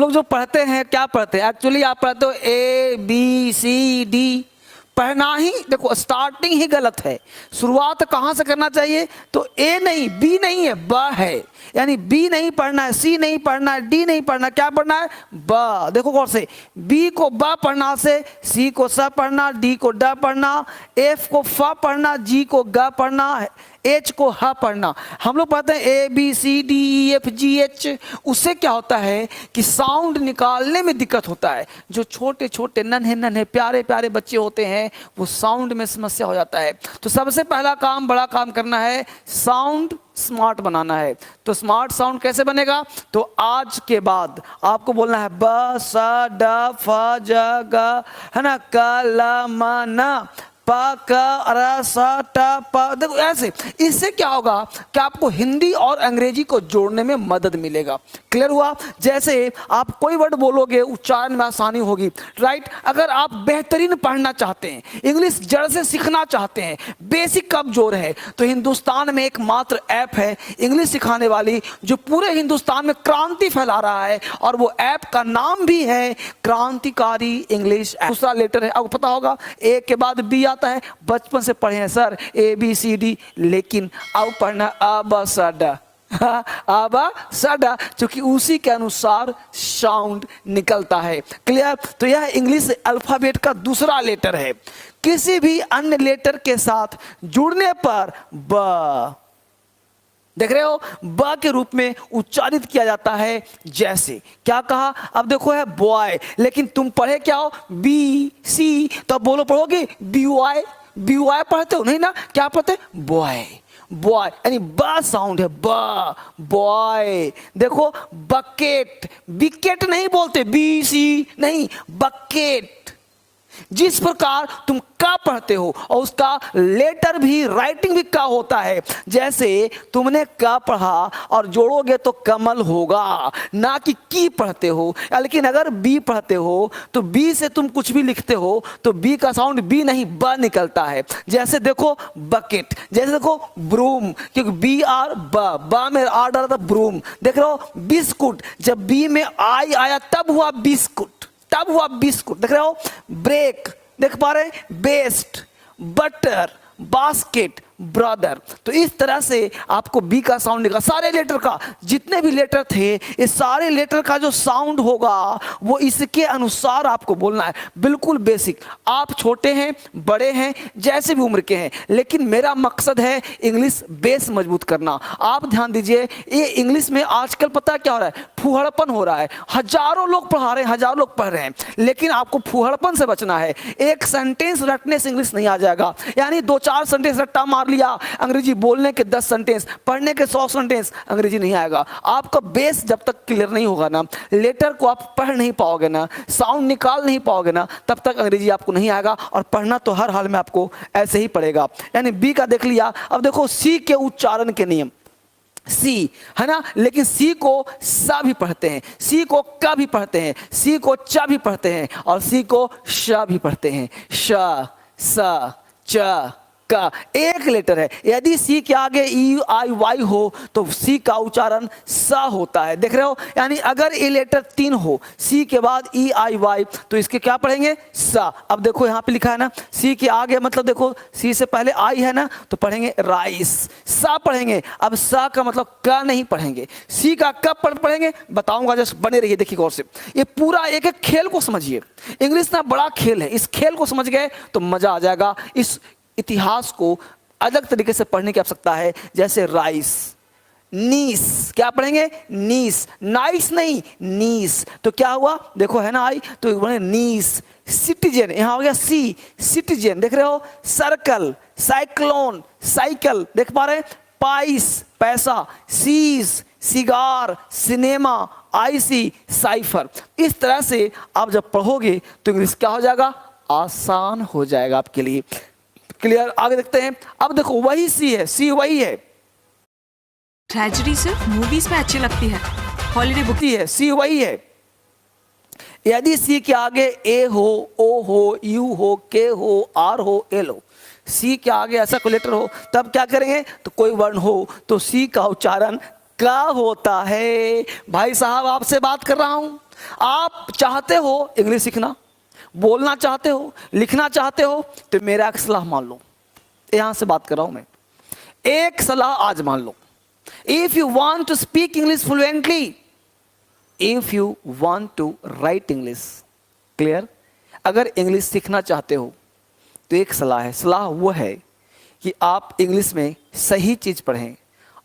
लोग जो पढ़ते हैं क्या पढ़ते हैं, एक्चुअली आप पढ़ते हो ABCD, पढ़ना ही देखो स्टार्टिंग ही गलत है। शुरुआत कहाँ से करना चाहिए, तो ए नहीं बी नहीं है ब है, यानी बी नहीं पढ़ना है, सी नहीं पढ़ना है, डी नहीं पढ़ना, क्या पढ़ना है ब। देखो गौर से, बी को ब पढ़ना से सी को स पढ़ना, डी को ड पढ़ना, एफ को फ पढ़ना, जी को ग पढ़ना, एच को ह पढ़ना। हम लोग पढ़ते हैं ABCDEFGH, उससे क्या होता है कि साउंड निकालने में दिक्कत होता है। जो छोटे छोटे नन्हे नन्हे प्यारे प्यारे बच्चे होते हैं वो साउंड में समस्या हो जाता है। तो सबसे पहला काम, बड़ा काम करना है, साउंड स्मार्ट बनाना है। तो स्मार्ट साउंड कैसे बनेगा, तो आज के बाद आपको बोलना है ब स ड फ ज ग, है ना, क ल म न प क र स ट प। देखो ऐसे, इससे क्या होगा कि आपको हिंदी और अंग्रेजी को जोड़ने में मदद मिलेगा। क्लियर हुआ। जैसे आप कोई वर्ड बोलोगे उच्चारण में आसानी होगी, राइट। अगर आप बेहतरीन पढ़ना चाहते हैं, इंग्लिश जड़ से सीखना चाहते हैं, बेसिक कमजोर है, तो हिंदुस्तान में एकमात्र ऐप है इंग्लिश सिखाने वाली जो पूरे हिंदुस्तान में क्रांति फैला रहा है, और वो ऐप का नाम भी है क्रांतिकारी इंग्लिश ऐप। दूसरा लेटर है, आपको पता होगा ए के बाद बी आता है। बचपन से पढ़े हैं सर ABCD, लेकिन अब पढ़ना अ ब स ड, अब सडा, क्योंकि उसी के अनुसार साउंड निकलता है। क्लियर। तो यह इंग्लिश अल्फाबेट का दूसरा लेटर है। किसी भी अन्य लेटर के साथ जुड़ने पर ब, देख रहे हो, ब के रूप में उच्चारित किया जाता है। जैसे क्या कहा, अब देखो है बॉय, लेकिन तुम पढ़े क्या हो BC, तो अब बोलो पढ़ोगे BY पढ़ते हो नहीं ना, क्या पढ़ते बॉय, बॉय यानी ब साउंड है ब, बॉय। देखो बकेट, विकेट नहीं बोलते BC नहीं, बकेट। जिस प्रकार तुम का पढ़ते हो और उसका लेटर भी, राइटिंग भी का होता है, जैसे तुमने का पढ़ा और जोड़ोगे तो कमल होगा, ना कि की पढ़ते हो। लेकिन अगर बी पढ़ते हो तो बी से तुम कुछ भी लिखते हो तो बी का साउंड बी नहीं ब निकलता है। जैसे देखो बकेट, जैसे देखो ब्रूम, क्योंकि BR ब में R डाला था ब्रूम। देख रहे हो बिस्कुट, जब बी में आई आया तब हुआ बिस्कुट, तब हुआ बिस्कुट। देख रहे हो ब्रेक, देख पा रहे हैं बेस्ट, बटर, बास्केट, ब्रदर। तो इस तरह से आपको बी का साउंड निकला। सारे लेटर का, जितने भी लेटर थे, इस सारे लेटर का जो साउंड होगा वो इसके अनुसार आपको बोलना है। बिल्कुल बेसिक। आप छोटे हैं, बड़े हैं, जैसे भी उम्र के हैं, लेकिन मेरा मकसद है इंग्लिश बेस मजबूत करना। आप ध्यान दीजिए, ये इंग्लिश में आजकल पता क्या हो रहा है, फूहड़पन हो रहा है। हजारों लोग पढ़ा रहे हैं, हजारों लोग पढ़ रहे हैं, लेकिन आपको फूहड़पन से बचना है। एक सेंटेंस रटने से इंग्लिश नहीं आ जाएगा, यानी 2-4 सेंटेंस रट्टा मार लिया, अंग्रेजी बोलने के 10 सेंटेंस, पढ़ने के 100 सेंटेंस, अंग्रेजी नहीं आएगा। आपका बेस जब तक क्लियर नहीं होगा ना, लेटर को आप पढ़ नहीं पाओगे ना, साउंड निकाल नहीं पाओगे ना, तब तक अंग्रेजी आपको नहीं आएगा। और पढ़ना तो हर हाल में आपको ऐसे ही पड़ेगा। यानी बी का देख लिया। अब देखो सी के उच्चारण के नियम, सी है ना, लेकिन सी को सा भी पढ़ते हैं, सी को का भी पढ़ते हैं, सी को चा भी पढ़ते हैं, और सी को श भी पढ़ते हैं। श, स, च, का एक लेटर है। यदि सी के आगे EIY हो तो सी का उच्चारण सा होता है। देख रहे हो, यानी अगर ये लेटर 3 हो, सी के बाद EIY, तो इसके क्या पढ़ेंगे सा। अब देखो यहाँ पे लिखा है ना, सी के आगे, मतलब देखो सी से पहले आई है ना, तो पढ़ेंगे राइस, सा पढ़ेंगे। अब सा का मतलब का नहीं पढ़ेंगे। सी का कब पढ़ेंगे बताऊंगा, जस्ट बने रहिए, देखिए गौर से। ये पूरा एक एक खेल को समझिए। इंग्लिश ना बड़ा खेल है, इस खेल को समझ गए तो मजा आ जाएगा। इस इतिहास को अलग तरीके से पढ़ने की आवश्यकता है। जैसे राइस, नीस, क्या पढ़ेंगे नीस, नाइस नहीं नीस। तो क्या हुआ, देखो है ना आई, तो बोले नीस। सिटीजन, यहां हो गया सी, सिटीजन। देख रहे हो, सर्कल, साइक्लोन, साइकिल, देख पा रहे हैं, पाइस, पैसा, सीज, सिगार, सिनेमा, आईसी, साइफर। इस तरह से आप जब पढ़ोगे तो इंग्लिश क्या हो जाएगा, आसान हो जाएगा आपके लिए। क्लियर। आगे देखते हैं। अब देखो वही सी है, सी वही है। ट्रेजेडी सिर्फ मूवीज में अच्छी लगती है, हॉलीडे बुक है, सी वही है। यदि सी के आगे ए हो, ओ हो, यू हो, के हो, आर हो, एल हो, सी के आगे ऐसा कोई लेटर हो, तब क्या करेंगे, तो कोई वर्ण हो तो सी का उच्चारण का होता है। भाई साहब आपसे बात कर रहा हूं, आप चाहते हो इंग्लिश सीखना, बोलना चाहते हो, लिखना चाहते हो, तो मेरा एक सलाह मान लो, यहां से बात कर रहा हूं मैं, एक सलाह आज मान लो। If you want to speak English fluently, if you want to write English clear, अगर इंग्लिश सीखना चाहते हो तो एक सलाह है, सलाह वो है कि आप इंग्लिश में सही चीज पढ़ें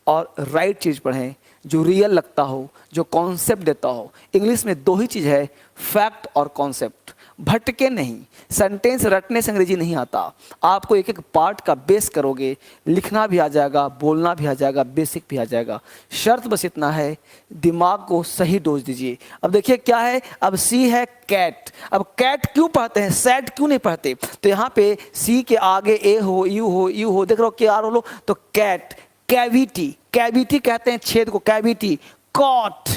और राइट चीज पढ़ें, जो रियल लगता हो, जो कॉन्सेप्ट देता हो। इंग्लिश में दो ही चीज है, फैक्ट और कॉन्सेप्ट। भटके नहीं, सेंटेंस रटने से अंग्रेजी नहीं आता, आपको एक एक पार्ट का बेस करोगे, लिखना भी आ जाएगा, बोलना भी आ जाएगा, बेसिक भी आ जाएगा। शर्त बस इतना है, दिमाग को सही डोज दीजिए। अब देखिए क्या है, अब सी है कैट। अब कैट क्यों पढ़ते हैं, सैड क्यों नहीं पढ़ते? तो यहाँ पे सी के आगे ए हो, यू हो, देख रहे हो के आर हो लो, तो कैट। कैविटी, कैविटी कहते हैं छेद को, cavity. Cot,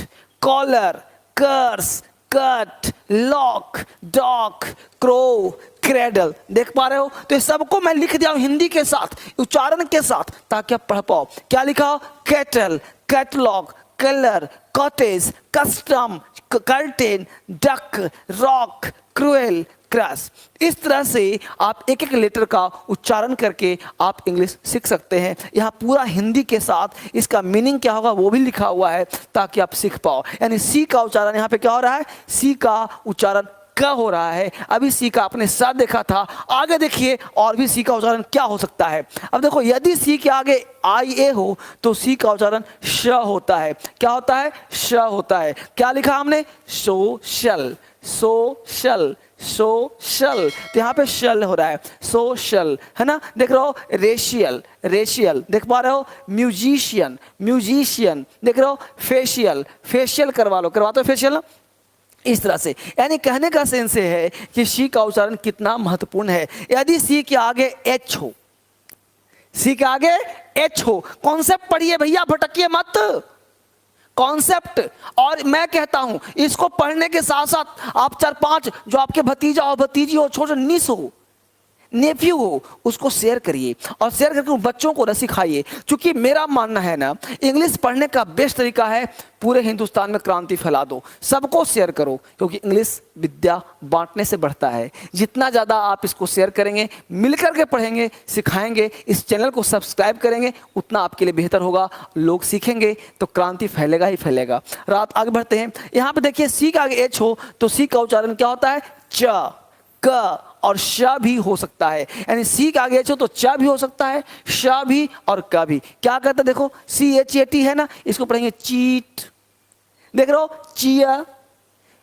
collar, curse, cut, lock, dock, crow, cradle. देख पा रहे हो? तो ये सबको मैं लिख दिया हूं हिंदी के साथ, उच्चारण के साथ, ताकि आप पढ़ पाओ। क्या लिखा हो? Cattle, catalogue, colour, cottage, custom, curtain, duck, rock, cruel, cross. इस तरह से आप एक एक लेटर का उच्चारण करके आप इंग्लिश सीख सकते हैं। यहाँ पूरा हिंदी के साथ इसका मीनिंग क्या होगा वो भी लिखा हुआ है, ताकि आप सीख पाओ। यानी सी का उच्चारण यहाँ पे क्या हो रहा है, सी का उच्चारण क हो रहा है। अभी सी का आपने स देखा था, आगे देखिए और भी सी का उच्चारण क्या हो सकता है। अब देखो, यदि सी के आगे आई ए हो तो सी का उच्चारण श होता है। क्या होता है? श होता है। क्या लिखा हमने? Social, social, social. तो यहाँ पे शल हो रहा है, सोशल, है ना? देख रहे हो? रेशियल, रेशियल, देख पा रहे हो? म्यूजिशियन, म्यूजिशियन, देख रहे हो? फेशियल, फेशियल करवा लो, करवाते हो फेशियल ना? इस तरह से, यानी कहने का सेंस है कि सी का उच्चारण कितना महत्वपूर्ण है। यदि सी के आगे एच हो, सी के आगे एच हो, कॉन्सेप्ट पढ़िए भैया, भटकिए मत, कॉन्सेप्ट। और मैं कहता हूं इसको पढ़ने के साथ साथ आप 4-5 जो आपके भतीजा और भतीजी हो, छोटे निस हो, नेफ्यू हो, उसको शेयर करिए और शेयर करके उन बच्चों को सिखाइए। क्योंकि मेरा मानना है ना, इंग्लिश पढ़ने का बेस्ट तरीका है पूरे हिंदुस्तान में क्रांति फैला दो, सबको शेयर करो। क्योंकि इंग्लिश विद्या बांटने से बढ़ता है। जितना ज़्यादा आप इसको शेयर करेंगे, मिलकर के पढ़ेंगे, सिखाएंगे, इस चैनल को सब्सक्राइब करेंगे, उतना आपके लिए बेहतर होगा। लोग सीखेंगे तो क्रांति फैलेगा ही फैलेगा। रात आगे बढ़ते हैं। यहाँ पे देखिए, सी का आगे एच हो तो सी का उच्चारण क्या होता है? च, क और श भी हो सकता है। यानी सी के आगे एच हो तो च भी हो सकता है, श भी और क भी। क्या कहते हैं? देखो, CHAT है ना, इसको पढ़ेंगे चीट। देख रहे हो? चियर,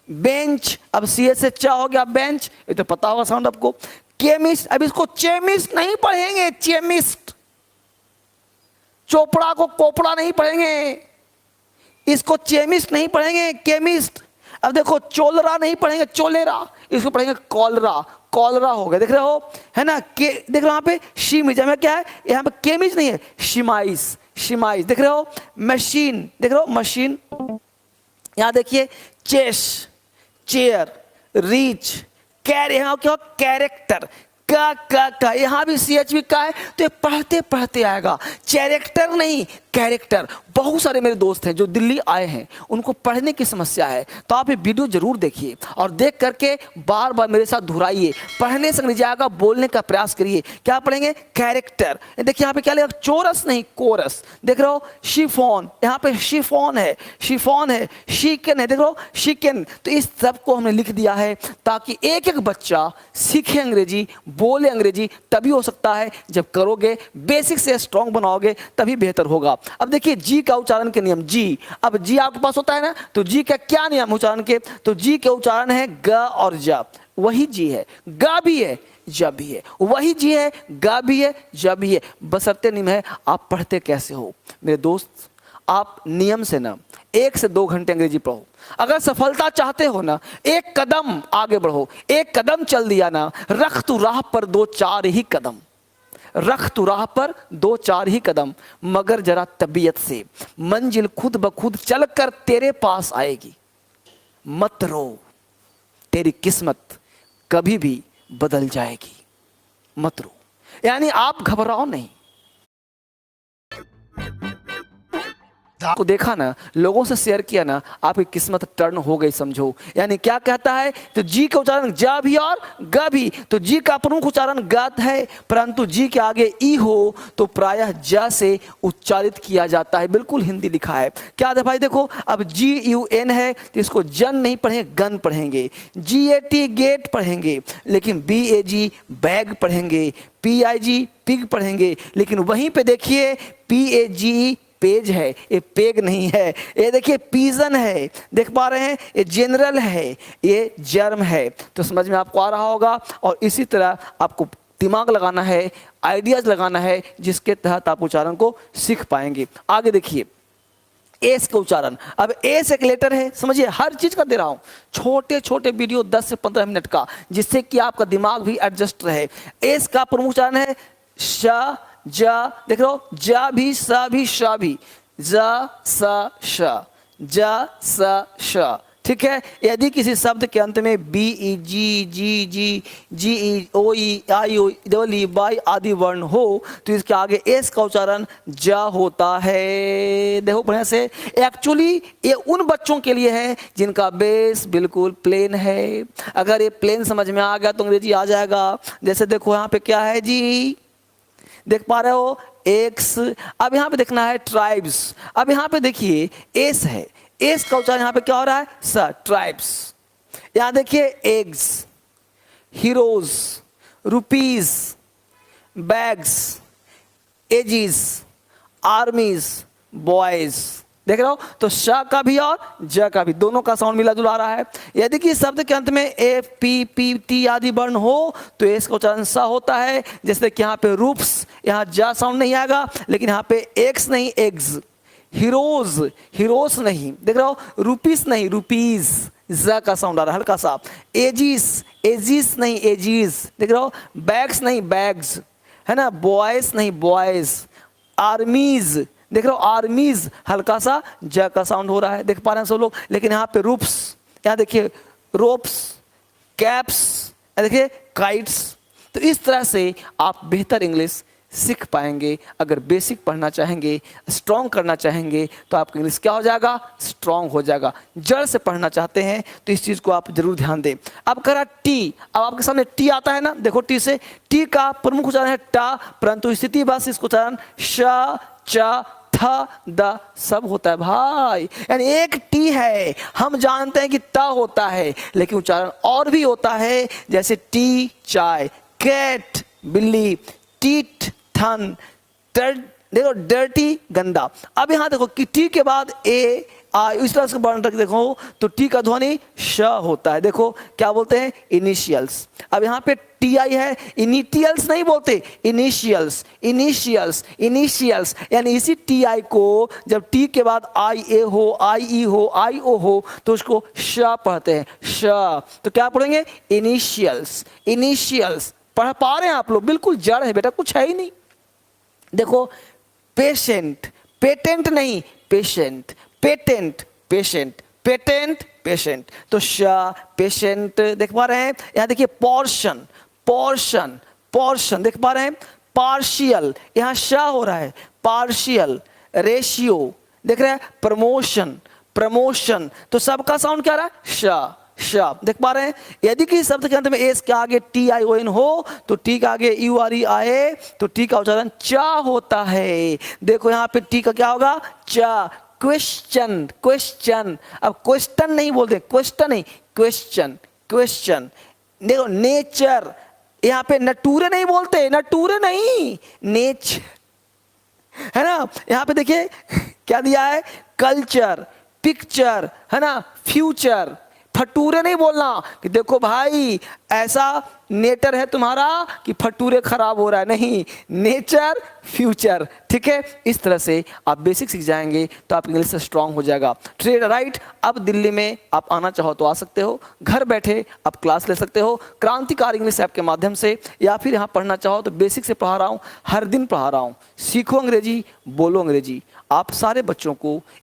बेंच, अब सी से च हो गया बेंच, ये तो पता होगा साउंड आपको। केमिस्ट, अब इसको चेमिस्ट नहीं पढ़ेंगे, चेमिस्ट। चोपड़ा को कोपड़ा नहीं पढ़ेंगे, इसको चेमिस्ट नहीं पढ़ेंगे, केमिस्ट। अब देखो, चोलरा नहीं पढ़ेंगे, चोलेरा, इसको पढ़ेंगे कॉलरा, कॉलरा हो गया। देख रहे हो, है ना? के देख रहे हो यहाँ पे शिमिज, में क्या है? यहाँ पे केमिज नहीं है, शिमाइस, शिमाइस। देख रहे हो? मशीन, देख रहे हो? मशीन। यहाँ देखिए, चेस, चेयर, रीच, कैर, यहाँ क्या? कैरेक्टर, का यहाँ भी CH का है, तो ये पढ़ते पढ़ते आएगा। कैरेक्टर नहीं, कैरेक्टर। बहुत सारे मेरे दोस्त हैं जो दिल्ली आए हैं, उनको पढ़ने की समस्या है, तो आप ये वीडियो जरूर देखिए और देख करके बार बार मेरे साथ दोहराइए। पढ़ने से नहीं जाएगा, बोलने का प्रयास करिए। क्या पढ़ेंगे? कैरेक्टर। देखिए यहाँ पे क्या लिखा? चोरस नहीं, कोरस। देख रहे हो? शिफॉन, यहाँ पे शिफॉन है, शिफॉन है, शिकन है, देख रहे हो? शिकन। तो इस सब को हमने लिख दिया है ताकि एक एक बच्चा सीखे अंग्रेजी, बोले अंग्रेजी। तभी हो सकता है जब करोगे, बेसिक से स्ट्रांग बनाओगे, तभी बेहतर होगा। अब देखिए, जी का उच्चारण के नियम। जी, अब जी आपके पास होता है ना, तो जी का क्या नियम उच्चारण के? तो जी के उच्चारण है ग और ज। वही जी है, ग भी है, ज भी है। वही जी है, ग भी है, ज भी है। बशर्ते नियम है आप पढ़ते कैसे हो। मेरे दोस्त, आप नियम से ना 1 से 2 घंटे अंग्रेजी पढ़ो। अगर सफलता चाहते हो ना, एक कदम आगे बढ़ो। एक कदम चल दिया ना, रख तू राह पर 2-4 ही कदम, रख तू राह पर 2-4 ही कदम, मगर जरा तबीयत से, मंजिल खुद ब खुद चलकर तेरे पास आएगी। मत रो, तेरी किस्मत कभी भी बदल जाएगी। मत रो, यानी आप घबराओ नहीं। को देखा ना, लोगों से शेयर किया ना, आपकी किस्मत टर्न हो गई समझो। यानी क्या कहता है, तो जी का उच्चारण जा भी और ग भी, तो जी का प्रमुख उच्चारण गत है, परंतु जी के आगे ई हो तो प्रायः ज से उच्चारित किया जाता है। बिल्कुल हिंदी लिखा है। क्या है भाई, देखो अब GUN है तो इसको जन नहीं पढ़ेंगे, गन पढ़ेंगे। GAT गेट पढ़ेंगे, लेकिन BAG बैग पढ़ेंगे। PIG पिग पढ़ेंगे, लेकिन वहीं पे देखिए PAGE पेज है, ये पेग नहीं है। ये देखिए पीजन है, देख पा रहे हैं, ये जनरल है, ये जर्म है। तो समझ में आपको आ रहा होगा। और इसी तरह आपको दिमाग लगाना है, आइडियाज लगाना है, जिसके तहत आप उच्चारण को सीख पाएंगे। आगे देखिए एस का उच्चारण। अब एस एक लेटर है, समझिए हर चीज का दे रहा हूं, छोटे छोटे वीडियो 10 से 15 मिनट का, जिससे कि आपका दिमाग भी एडजस्ट रहे। एस का प्रमुख उच्चारण है श जा, देख रहे हो, जा भी सा भी शा भी, जा सा श, जा सा श। ठीक है। यदि किसी शब्द के अंत में BEGGGEOEIOI आदि वर्ण हो तो इसके आगे एस का उच्चारण जा होता है। देखो बढ़िया से, एक्चुअली ये उन बच्चों के लिए है जिनका बेस बिल्कुल प्लेन है। अगर ये प्लेन समझ में आ गया तो अंग्रेजी आ जाएगा। जैसे देखो यहाँ पे क्या है जी, देख पा रहे हो एक्स। अब यहाँ पे देखना है ट्राइब्स। अब यहाँ पे देखिए एस है, एस का उच्चारण यहाँ पे क्या हो रहा है, सर, ट्राइब्स। यहाँ देखिए eggs, heroes, rupees, bags, ages, armies, boys. देख रहे हो, तो श का भी और ज का भी दोनों का साउंड मिला जुला रहा है। यदि किसी शब्द के अंत में एफ पी पी टी आदि वर्ण हो तो एस का उच्चारण स होता है। जैसे कि यहाँ पे रूप्स, यहाँ जा साउंड नहीं आएगा, लेकिन यहाँ पे एक्स नहीं एग्स। हीरोज, हीरोस नहीं, देख रहे हो, रुपीस नहीं रुपीज, ज का साउंड आ रहा है हल्का सा। एजिस, एजिस नहीं एजिस, देख रहे हो, बैग्स नहीं बैग्स, है ना, बॉयज नहीं बॉयज। आर्मीज, देख रहे हो, आर्मीज हल्का सा ज का साउंड हो रहा है, देख पा रहे हैं सब लोग। लेकिन यहाँ पे रूप्स, यहाँ देखिए रोप्स, कैप्स, देखिए काइट्स। तो इस तरह से आप बेहतर इंग्लिश सीख पाएंगे। अगर बेसिक पढ़ना चाहेंगे, स्ट्रॉन्ग करना चाहेंगे, तो आपका इंग्लिश क्या हो जाएगा, स्ट्रॉन्ग हो जाएगा। जड़ से पढ़ना चाहते हैं तो इस चीज़ को आप जरूर ध्यान दें। अब कह रहा टी, अब आपके सामने टी आता है ना, देखो टी से, टी का प्रमुख उच्चारण है टा, परंतु स्थिति बस इसको उच्चारण श च थ द सब होता है भाई। यानी एक टी है, हम जानते हैं कि त होता है, लेकिन उच्चारण और भी होता है। जैसे टी चाय, कैट बिल्ली, टीट थन, देखो डर्टी गंदा। अब यहां देखो कि टी के बाद ए आई, इस तरह से वर्ण रख देखो तो टी का ध्वनि श होता है। देखो क्या बोलते हैं, इनिशियल्स। अब यहाँ पे टी आई है, इनिटियल्स नहीं बोलते, इनिशियल्स, इनिशियल्स, इनिशियल्स। यानी इसी टी आई को जब टी के बाद आई ए हो, आई ई हो, आई ओ हो तो उसको श पढ़ते हैं, श। तो क्या पढ़ेंगे, इनिशियल्स, इनिशियल्स। पढ़ पा रहे हैं आप लोग, बिल्कुल जड़ है बेटा, कुछ है ही नहीं। देखो पेशेंट, पेटेंट नहीं patient, patent patient, patent patient. तो श पेशेंट, देख पा रहे हैं। यहाँ देखिए पोर्शन, पोर्शन, पोर्शन, देख पा रहे हैं। पार्शियल, यहाँ श हो रहा है, पार्शियल। रेशियो, देख रहे हैं, प्रमोशन, प्रमोशन। तो सबका साउंड क्या रहा है, श श, देख पा रहे हैं। यदि किसी शब्द के अंत में एस के आगे टी आई ओ एन हो तो टी के आगे यू आर ई आए तो टी का उच्चारण चा होता है। देखो यहाँ पे टी का क्या होगा, चा। Question, question. अब क्वेश्चन नहीं बोलते, क्वेश्चन नहीं, क्वेश्चन, क्वेश्चन। देखो नेचर, यहाँ पे नटूरे नहीं बोलते, नटूरे नहीं, नेच, है ना। यहाँ पे देखिए क्या दिया है, कल्चर, पिक्चर, है ना, फ्यूचर। फटूरे नहीं बोलना कि देखो भाई ऐसा नेटर है तुम्हारा कि फटूरे खराब हो रहा है, नहीं, नेचर, फ्यूचर। ठीक है, इस तरह से आप बेसिक सीख जाएंगे तो आप इंग्लिश से स्ट्रांग हो जाएगा। ट्रेड राइट, अब दिल्ली में आप आना चाहो तो आ सकते हो, घर बैठे आप क्लास ले सकते हो क्रांतिकारी इंग्लिश ऐप के माध्यम से, या फिर यहाँ पढ़ना चाहो तो बेसिक से पढ़ा रहा हूँ, हर दिन पढ़ा रहा हूँ। सीखो अंग्रेजी, बोलो अंग्रेजी। आप सारे बच्चों को